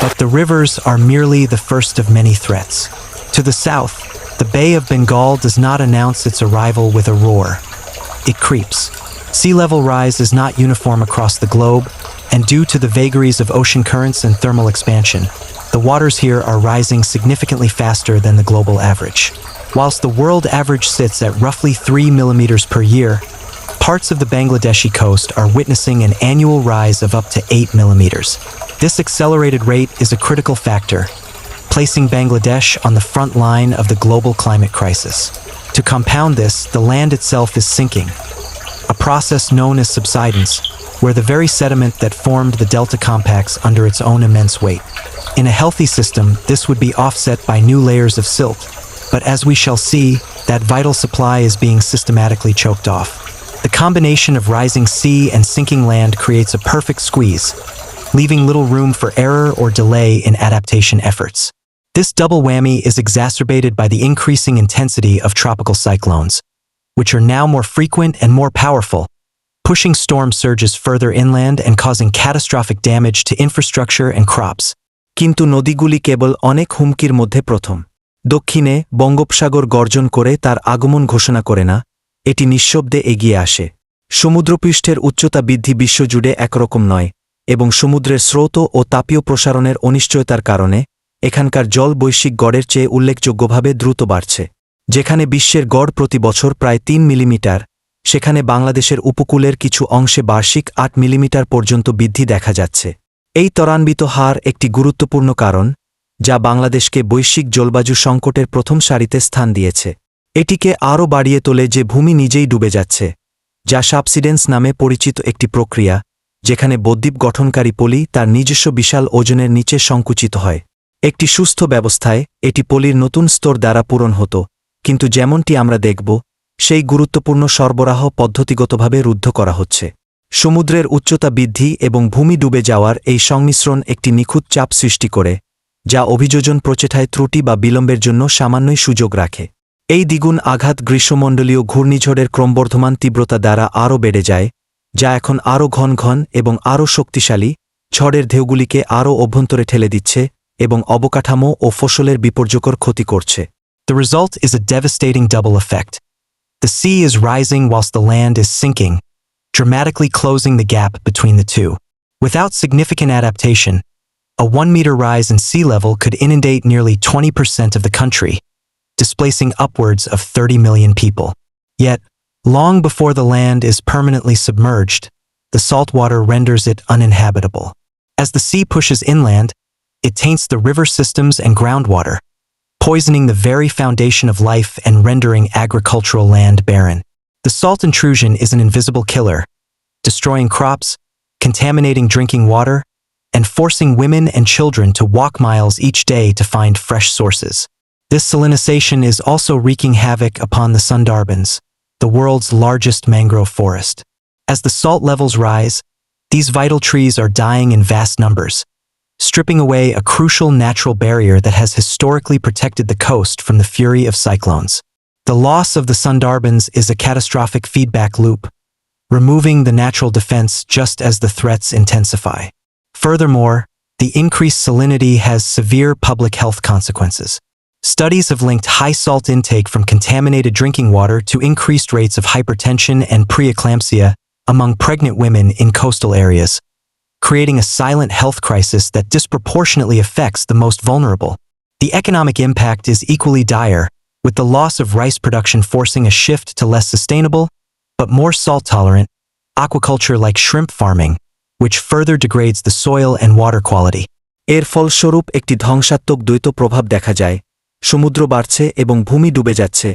But the rivers are merely the first of many threats. To the south, the Bay of Bengal does not announce its arrival with a roar. It creeps. Sea level rise is not uniform across the globe, and due to the vagaries of ocean currents and thermal expansion, the waters here are rising significantly faster than the global average. Whilst the world average sits at roughly 3 millimeters per year, parts of the Bangladeshi coast are witnessing an annual rise of up to 8 millimeters. This accelerated rate is a critical factor, placing Bangladesh on the front line of the global climate crisis. To compound this, the land itself is sinking, a process known as subsidence, where the very sediment that formed the delta compacts under its own immense weight. In a healthy system, this would be offset by new layers of silt, but as we shall see, that vital supply is being systematically choked off. The combination of rising sea and sinking land creates a perfect squeeze, leaving little room for error or delay in adaptation efforts. This double whammy is exacerbated by the increasing intensity of tropical cyclones, which are now more frequent and more powerful, pushing storm surges further inland and causing catastrophic damage to infrastructure and crops. কিন্তু নদীগুলি কেবল অনেক হুমকির মধ্যে প্রথম। দক্ষিণে বঙ্গোপসাগর গর্জন করে তার আগমন ঘোষণা করে না, এটি নিঃশব্দে এগিয়ে আসে। সমুদ্রপৃষ্ঠের উচ্চতা বৃদ্ধি বিশ্বজুড়ে একরকম নয়, এবং সমুদ্রের স্রোত ও তাপীয় প্রসারণের অনিশ্চয়তার কারণে এখানকার জল বৈশ্বিক গড়ের চেয়ে উল্লেখযোগ্যভাবে দ্রুত বাড়ছে। যেখানে বিশ্বের গড় প্রতি বছর প্রায় 3 মিলিমিটার, সেখানে বাংলাদেশের উপকূলের কিছু অংশে বার্ষিক 8 মিলিমিটার পর্যন্ত বৃদ্ধি দেখা যাচ্ছে। এই ত্বরান্বিত হার একটি গুরুত্বপূর্ণ কারণ, যা বাংলাদেশকে বৈশ্বিক জলবায়ু সংকটের প্রথম সারিতে স্থান দিয়েছে। এটিকে আরও বাড়িয়ে তোলে যে ভূমি নিজেই ডুবে যাচ্ছে, যা সাবসিডেন্স নামে পরিচিত একটি প্রক্রিয়া, যেখানে বদ্বীপ গঠনকারী পলি তার নিজস্ব বিশাল ওজনের নিচে সংকুচিত হয়। একটি সুস্থ ব্যবস্থায় এটি পলির নতুন স্তর দ্বারা পূরণ হতো, কিন্তু যেমনটি আমরা দেখব, সেই গুরুত্বপূর্ণ সরবরাহ পদ্ধতিগতভাবে রুদ্ধ করা হচ্ছে। সমুদ্রের উচ্চতা বৃদ্ধি এবং ভূমি ডুবে যাওয়ার এই সংমিশ্রণ একটি নিখুঁত চাপ সৃষ্টি করে, যা অভিযোজন প্রচেষ্টায় ত্রুটি বা বিলম্বের জন্য সামান্যই সুযোগ রাখে। এই দ্বিগুণ আঘাত গ্রীষ্মমণ্ডলীয় ঘূর্ণিঝড়ের ক্রমবর্ধমান তীব্রতা দ্বারা আরও বেড়ে যায়, যা এখন আরও ঘন ঘন এবং আরও শক্তিশালী, ঝড়ের ঢেউগুলিকে আরও অভ্যন্তরে ঠেলে দিচ্ছে এবং অবকাঠামো ও ফসলের বিপর্যকর ক্ষতি করছে। The result is a devastating double effect. The sea is rising whilst the land is sinking, dramatically closing the gap between the two. Without significant adaptation, a 1-meter rise in sea level could inundate nearly 20% of the country, displacing upwards of 30 million people. Yet, long before the land is permanently submerged, the salt water renders it uninhabitable. As the sea pushes inland, it taints the river systems and groundwater, poisoning the very foundation of life and rendering agricultural land barren. The salt intrusion is an invisible killer, destroying crops, contaminating drinking water, and forcing women and children to walk miles each day to find fresh sources. This salinization is also wreaking havoc upon the Sundarbans, the world's largest mangrove forest. As the salt levels rise, these vital trees are dying in vast numbers, stripping away a crucial natural barrier that has historically protected the coast from the fury of cyclones. The loss of the Sundarbans is a catastrophic feedback loop, removing the natural defense just as the threats intensify. Furthermore, the increased salinity has severe public health consequences. Studies have linked high salt intake from contaminated drinking water to increased rates of hypertension and preeclampsia among pregnant women in coastal areas, creating a silent health crisis that disproportionately affects the most vulnerable. The economic impact is equally dire, with the loss of rice production forcing a shift to less sustainable, but more salt-tolerant, aquaculture like shrimp farming, which further degrades the soil and water quality. এর ফলস্বরূপ একটি ধ্বংসাত্মক দ্বৈত প্রভাব দেখা যায়। সমুদ্র বাড়ছে এবং ভূমি ডুবে যাচ্ছে,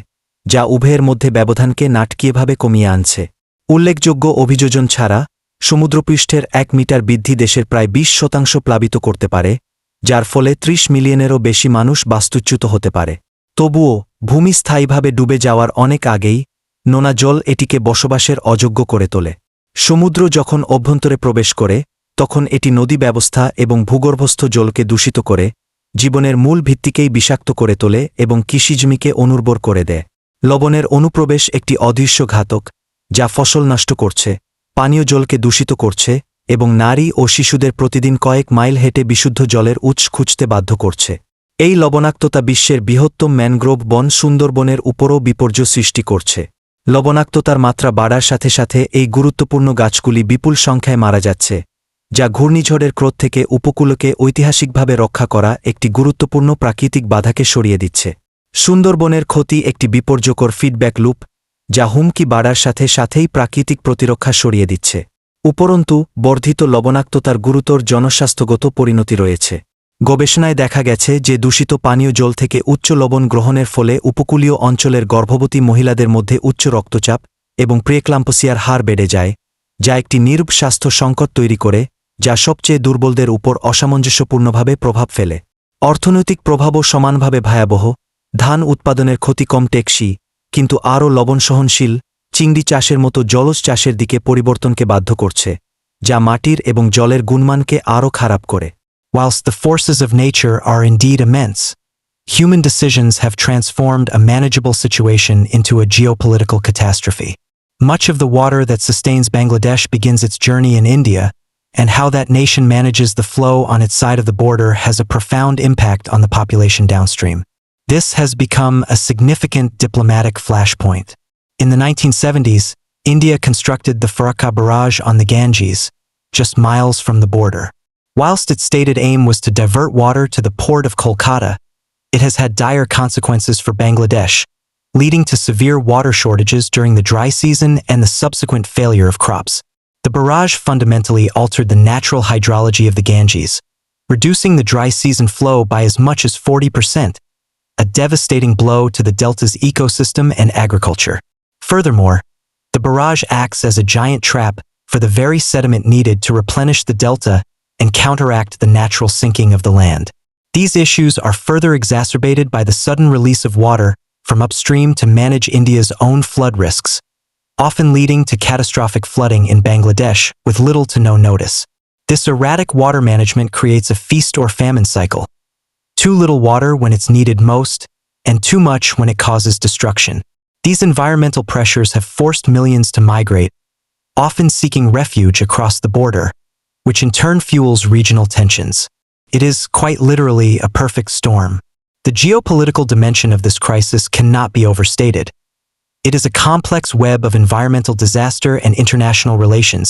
যা উভয়ের মধ্যে ব্যবধানকে নাটকীয়ভাবে কমিয়ে আনছে। উল্লেখযোগ্য অভিযোজন ছাড়া, সমুদ্রপৃষ্ঠের 1 মিটার বৃদ্ধি দেশের প্রায় 20% প্লাবিত করতে পারে, যার ফলে 30 মিলিয়নেরও বেশি মানুষ বাস্তুচ্যুত হতে পারে। তবুও, ভূমি স্থায়ীভাবে ডুবে যাওয়ার অনেক আগেই, নোনা জল এটিকে বসবাসের অযোগ্য করে তোলে। সমুদ্র যখন অভ্যন্তরে প্রবেশ করে, তখন এটি নদী ব্যবস্থা এবং ভূগর্ভস্থ জলকে দূষিত করে, জীবনের মূল ভিত্তিকেই বিষাক্ত করে তোলে এবং কৃষিজমিকে অনুর্বর করে দেয়। লবণের অনুপ্রবেশ একটি অদৃশ্য ঘাতক, যা ফসল নষ্ট করছে, পানীয় জলকে দূষিত করছে এবং নারী ও শিশুদের প্রতিদিন কয়েক মাইল হেঁটে বিশুদ্ধ জলের উৎস খুঁজতে বাধ্য করছে। এই লবণাক্ততা বিশ্বের বৃহত্তম ম্যানগ্রোভ বন সুন্দরবনের উপরও বিপর্যয় সৃষ্টি করছে। লবণাক্ততার মাত্রা বাড়ার সাথে সাথে এই গুরুত্বপূর্ণ গাছগুলি বিপুল সংখ্যায় মারা যাচ্ছে, যা ঘূর্ণিঝড়ের ক্রোধ থেকে উপকূলকে ঐতিহাসিকভাবে রক্ষা করা একটি গুরুত্বপূর্ণ প্রাকৃতিক বাধাকে সরিয়ে দিচ্ছে। সুন্দরবনের ক্ষতি একটি বিপর্যকর ফিডব্যাক লুপ, যা হুমকি বাড়ার সাথে সাথেই প্রাকৃতিক প্রতিরক্ষা সরিয়ে দিচ্ছে। উপরন্তু বর্ধিত লবণাক্ততার গুরুতর জনস্বাস্থ্যগত পরিণতি রয়েছে। গবেষণায় দেখা গেছে যে দূষিত পানীয় জল থেকে উচ্চ লবণ গ্রহণের ফলে উপকূলীয় অঞ্চলের গর্ভবতী মহিলাদের মধ্যে উচ্চ রক্তচাপ এবং প্রিএক্লাম্পসিয়ার হার বেড়ে যায়, যা একটি নীরব স্বাস্থ্য সংকট তৈরি করে, যা সবচেয়ে দুর্বলদের উপর অসামঞ্জস্যপূর্ণভাবে প্রভাব ফেলে। অর্থনৈতিক প্রভাবও সমানভাবে ভয়াবহ। ধান উৎপাদনের ক্ষতি কম টেকসই, কিন্তু আরও লবণসহনশীল চিংড়ি চাষের মতো জলজ চাষের দিকে পরিবর্তনকে বাধ্য করছে, যা মাটির এবং জলের গুণমানকে আরও খারাপ করে। Whilst the forces of nature are indeed immense, human decisions have transformed a manageable situation into a geopolitical catastrophe. Much of the water that sustains Bangladesh begins its journey in India, and how that nation manages the flow on its side of the border has a profound impact on the population downstream. This has become a significant diplomatic flashpoint. In the 1970s, India constructed the Farakka barrage on the Ganges, just miles from the border. Whilst its stated aim was to divert water to the port of Kolkata, it has had dire consequences for Bangladesh, leading to severe water shortages during the dry season and the subsequent failure of crops. The barrage fundamentally altered the natural hydrology of the Ganges, reducing the dry season flow by as much as 40%, a devastating blow to the delta's ecosystem and agriculture. Furthermore, the barrage acts as a giant trap for the very sediment needed to replenish the delta and counteract the natural sinking of the land. These issues are further exacerbated by the sudden release of water from upstream to manage India's own flood risks, often leading to catastrophic flooding in Bangladesh with little to no notice. This erratic water management creates a feast or famine cycle. Too little water when it's needed most, and too much when it causes destruction. These environmental pressures have forced millions to migrate, often seeking refuge across the border, which in turn fuels regional tensions. It is, quite literally, a perfect storm. The geopolitical dimension of this crisis cannot be overstated. It is a complex web of environmental disaster and international relations,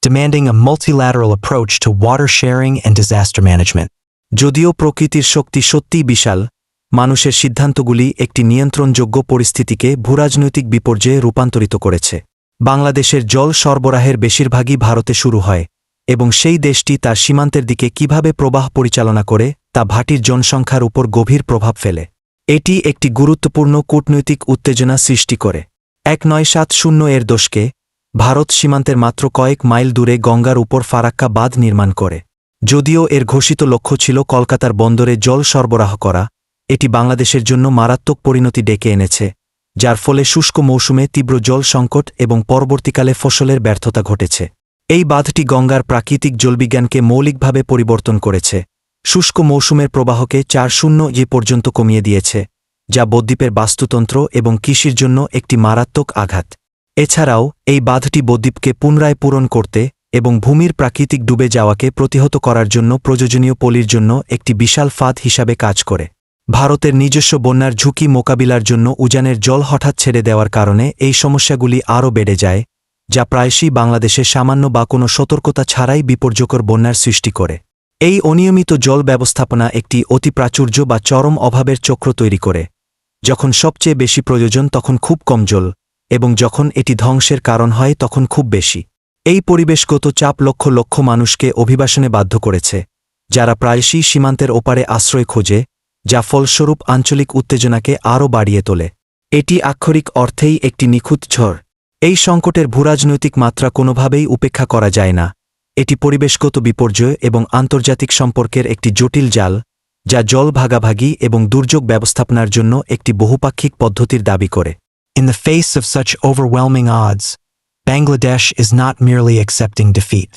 demanding a multilateral approach to water sharing and disaster management. যদিও প্রকৃতির শক্তি সত্যিই বিশাল, মানুষের সিদ্ধান্তগুলি একটি নিয়ন্ত্রণযোগ্য পরিস্থিতিকে ভূরাজনৈতিক বিপর্যয়ে রূপান্তরিত করেছে। বাংলাদেশের জল সরবরাহের বেশিরভাগই ভারতে শুরু হয়, এবং সেই দেশটি তার সীমান্তের দিকে কিভাবে প্রবাহ পরিচালনা করে তা ভাটির জনসংখ্যার উপর গভীর প্রভাব ফেলে। এটি একটি গুরুত্বপূর্ণ কূটনৈতিক উত্তেজনা সৃষ্টি করে। 1970 এর দশকে ভারত সীমান্তের মাত্র কয়েক মাইল দূরে গঙ্গার উপর ফারাক্কা বাঁধ নির্মাণ করে। যদিও এর ঘোষিত লক্ষ্য ছিল কলকাতার বন্দরে জল সরবরাহ করা, এটি বাংলাদেশের জন্য মারাত্মক পরিণতি ডেকে এনেছে, যার ফলে শুষ্ক মৌসুমে তীব্র জল সংকট এবং পরবর্তীকালে ফসলের ব্যর্থতা ঘটেছে। এই বাঁধটি গঙ্গার প্রাকৃতিক জলবিজ্ঞানকে মৌলিকভাবে পরিবর্তন করেছে, শুষ্ক মৌসুমের প্রবাহকে 40 পর্যন্ত কমিয়ে দিয়েছে, যা বদ্বীপের বাস্তুতন্ত্র এবং কৃষির জন্য একটি মারাত্মক আঘাত। এছাড়াও এই বাঁধটি বদ্বীপকে পুনরায় পূরণ করতে এবং ভূমির প্রাকৃতিক ডুবে যাওয়াকে প্রতিহত করার জন্য প্রয়োজনীয় পলির জন্য একটি বিশাল ফাঁদ হিসাবে কাজ করে। ভারতের নিজস্ব বন্যার ঝুঁকি মোকাবিলার জন্য উজানের জল হঠাৎ ছেড়ে দেওয়ার কারণে এই সমস্যাগুলি আরও বেড়ে যায়, যা প্রায়শই বাংলাদেশে সামান্য বা কোনো সতর্কতা ছাড়াই বিপর্যকর বন্যার সৃষ্টি করে। এই অনিয়মিত জল ব্যবস্থাপনা একটি অতিপ্রাচুর্য বা চরম অভাবের চক্র তৈরি করে। যখন সবচেয়ে বেশি প্রয়োজন তখন খুব কম জল, এবং যখন এটি ধ্বংসের কারণ হয় তখন খুব বেশি। এই পরিবেশগত চাপ লক্ষ লক্ষ মানুষকে অভিবাসনে বাধ্য করেছে, যারা প্রায়শই সীমান্তের ওপারে আশ্রয় খোঁজে, যা ফলস্বরূপ আঞ্চলিক উত্তেজনাকে আরও বাড়িয়ে তোলে। এটি আক্ষরিক অর্থেই একটি নিখুঁত ঝড়। এই সংকটের ভূরাজনৈতিক মাত্রা কোনোভাবেই উপেক্ষা করা যায় না। এটি পরিবেশগত বিপর্যয় এবং আন্তর্জাতিক সম্পর্কের একটি জটিল জাল, যা জল ভাগাভাগি এবং দুর্যোগ ব্যবস্থাপনার জন্য একটি বহুপাক্ষিক পদ্ধতির দাবি করে। In the face of such overwhelming odds, Bangladesh is not merely accepting defeat.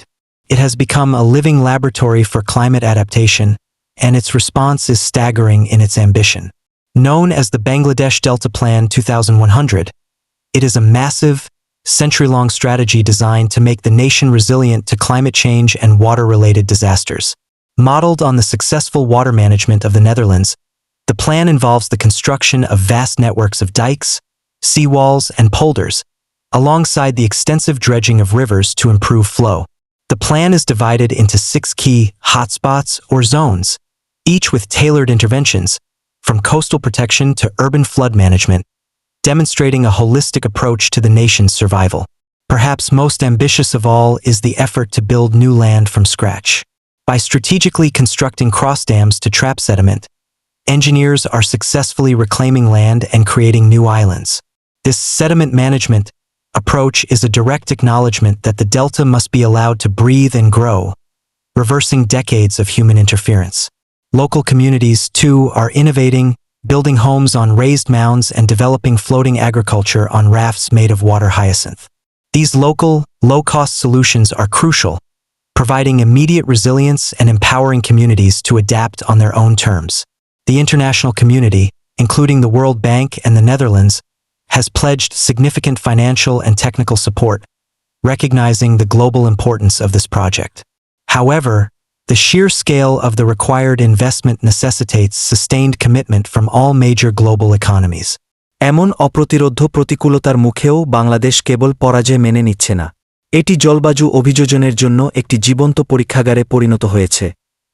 It has become a living laboratory for climate adaptation, and its response is staggering in its ambition. Known as the Bangladesh Delta Plan 2100, it is a massive, century-long strategy designed to make the nation resilient to climate change and water-related disasters. Modeled on the successful water management of the Netherlands, the plan involves the construction of vast networks of dikes, seawalls, and polders, alongside the extensive dredging of rivers to improve flow. The plan is divided into 6 key hotspots or zones, each with tailored interventions, from coastal protection to urban flood management, demonstrating a holistic approach to the nation's survival. Perhaps most ambitious of all is the effort to build new land from scratch. By strategically constructing cross dams to trap sediment, engineers are successfully reclaiming land and creating new islands. This sediment management approach is a direct acknowledgement that the delta must be allowed to breathe and grow, reversing decades of human interference. Local communities, too, are innovating, building homes on raised mounds and developing floating agriculture on rafts made of water hyacinth. These local, low-cost solutions are crucial, providing immediate resilience and empowering communities to adapt on their own terms. The international community, including the World Bank and the Netherlands, has pledged significant financial and technical support, recognizing the global importance of this project. However, the sheer scale of the required investment necessitates sustained commitment from all major global economies. এমন অপ্রতিরোধ্য প্রতিকূলতার মুখেও বাংলাদেশ কেবল পরাজয় মেনে নিচ্ছে না। এটি জলবায়ু অভিযোজনের জন্য একটি জীবন্ত পরীক্ষাগারে পরিণত হয়েছে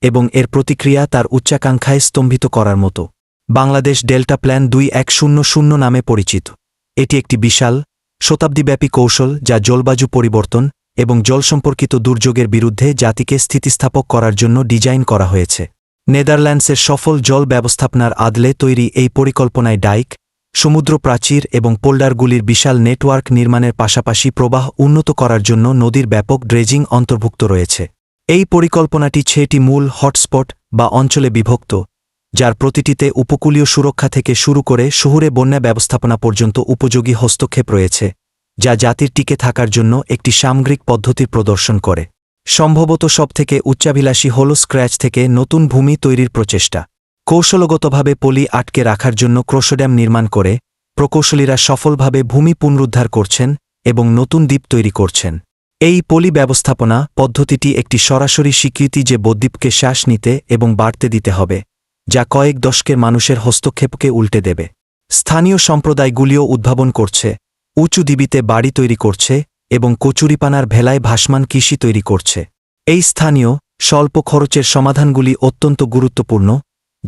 এবং এর প্রতিক্রিয়া তার উচ্চাকাঙ্ক্ষায় স্তম্ভিত করার মতো। বাংলাদেশ ডেল্টা প্ল্যান 2100 নামে পরিচিত। এটি একটি বিশাল, শতাব্দীব্যাপী কৌশল যা জলবায়ু পরিবর্তন এবং জল সম্পর্কিত দুর্যোগের বিরুদ্ধে জাতিকে স্থিতিস্থাপক করার জন্য ডিজাইন করা হয়েছে। নেদারল্যান্ডসের সফল জল ব্যবস্থাপনার আদলে তৈরি এই পরিকল্পনায় ডাইক, সমুদ্র প্রাচীর এবং পোল্ডারগুলির বিশাল নেটওয়ার্ক নির্মাণের পাশাপাশি প্রবাহ উন্নত করার জন্য নদীর ব্যাপক ড্রেজিং অন্তর্ভুক্ত রয়েছে। এই পরিকল্পনাটি 6টি মূল হটস্পট বা অঞ্চলে বিভক্ত, যার প্রতিটিতে উপকূলীয় সুরক্ষা থেকে শুরু করে শহুরে বন্যা ব্যবস্থাপনা পর্যন্ত উপযোগী হস্তক্ষেপ রয়েছে, যা জাতির টিকে থাকার জন্য একটি সামগ্রিক পদ্ধতির প্রদর্শন করে। সম্ভবত সবথেকে উচ্চাভিলাষী হল স্ক্র্যাচ থেকে নতুন ভূমি তৈরির প্রচেষ্টা। কৌশলগতভাবে পলি আটকে রাখার জন্য ক্রোশোড্যাম নির্মাণ করে প্রকৌশলীরা সফলভাবে ভূমি পুনরুদ্ধার করছেন এবং নতুন দ্বীপ তৈরি করছেন। এই পলি ব্যবস্থাপনা পদ্ধতিটি একটি সরাসরি স্বীকৃতি যে বদ্বীপকে শ্বাস নিতে এবং বাড়তে দিতে হবে, যা কয়েক দশকের মানুষের হস্তক্ষেপকে উল্টে দেবে। স্থানীয় সম্প্রদায়গুলিও উদ্ভাবন করছে, উঁচু দ্বীপিতে বাড়ি তৈরি করছে এবং কচুরিপানার ভেলায় ভাসমান কৃষি তৈরি করছে। এই স্থানীয়, স্বল্প খরচের সমাধানগুলি অত্যন্ত গুরুত্বপূর্ণ,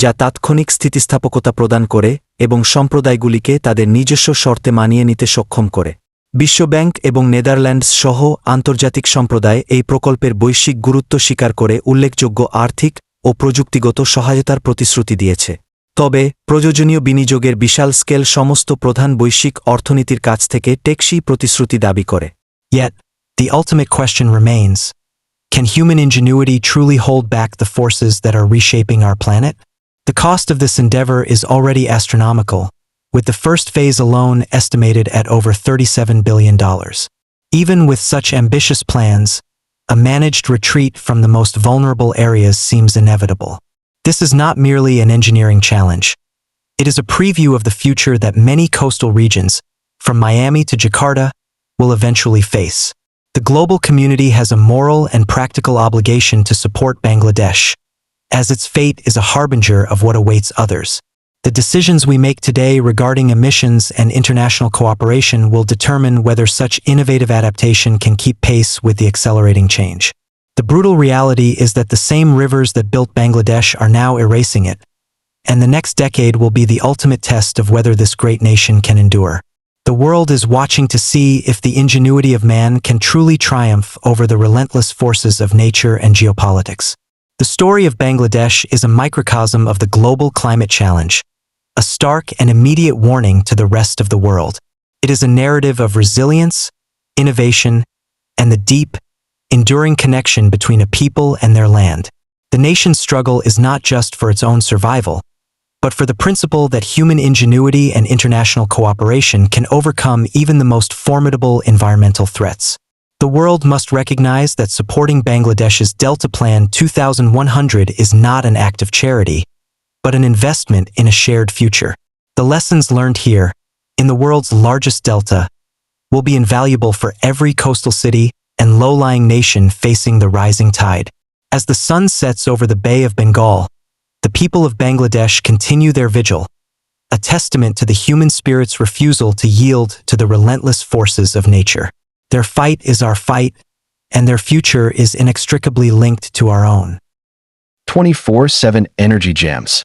যা তাৎক্ষণিক স্থিতিস্থাপকতা প্রদান করে এবং সম্প্রদায়গুলিকে তাদের নিজস্ব শর্তে মানিয়ে নিতে সক্ষম করে। বিশ্বব্যাংক এবং নেদারল্যান্ডস সহ আন্তর্জাতিক সম্প্রদায় এই প্রকল্পের বৈশ্বিক গুরুত্ব স্বীকার করে উল্লেখযোগ্য আর্থিক ও প্রযুক্তিগত সহায়তার প্রতিশ্রুতি দিয়েছে। তবে প্রয়োজনীয় বিনিয়োগের বিশাল স্কেল সমস্ত প্রধান বৈশ্বিক অর্থনীতির কাছ থেকে টেকসই প্রতিশ্রুতি দাবি করে। Yet, the ultimate question remains, can human ingenuity truly hold back the forces that are reshaping our planet? The cost of this endeavor is already astronomical, with the first phase alone estimated at over $37 billion. Even with such ambitious plans, a managed retreat from the most vulnerable areas seems inevitable. This is not merely an engineering challenge. It is a preview of the future that many coastal regions, from Miami to Jakarta, will eventually face. The global community has a moral and practical obligation to support Bangladesh, as its fate is a harbinger of what awaits others. The decisions we make today regarding emissions and international cooperation will determine whether such innovative adaptation can keep pace with the accelerating change. The brutal reality is that the same rivers that built Bangladesh are now erasing it, and the next decade will be the ultimate test of whether this great nation can endure. The world is watching to see if the ingenuity of man can truly triumph over the relentless forces of nature and geopolitics. The story of Bangladesh is a microcosm of the global climate challenge, a stark and immediate warning to the rest of the world. It is a narrative of resilience, innovation, and the deep, enduring connection between a people and their land. The nation's struggle is not just for its own survival, but for the principle that human ingenuity and international cooperation can overcome even the most formidable environmental threats. The world must recognize that supporting Bangladesh's Delta Plan 2100 is not an act of charity, but an investment in a shared future. The lessons learned here, in the world's largest delta, will be invaluable for every coastal city and low-lying nation facing the rising tide. As the sun sets over the Bay of Bengal, the people of Bangladesh continue their vigil, a testament to the human spirit's refusal to yield to the relentless forces of nature. Their fight is our fight, and their future is inextricably linked to our own. 24/7 Energy Jams.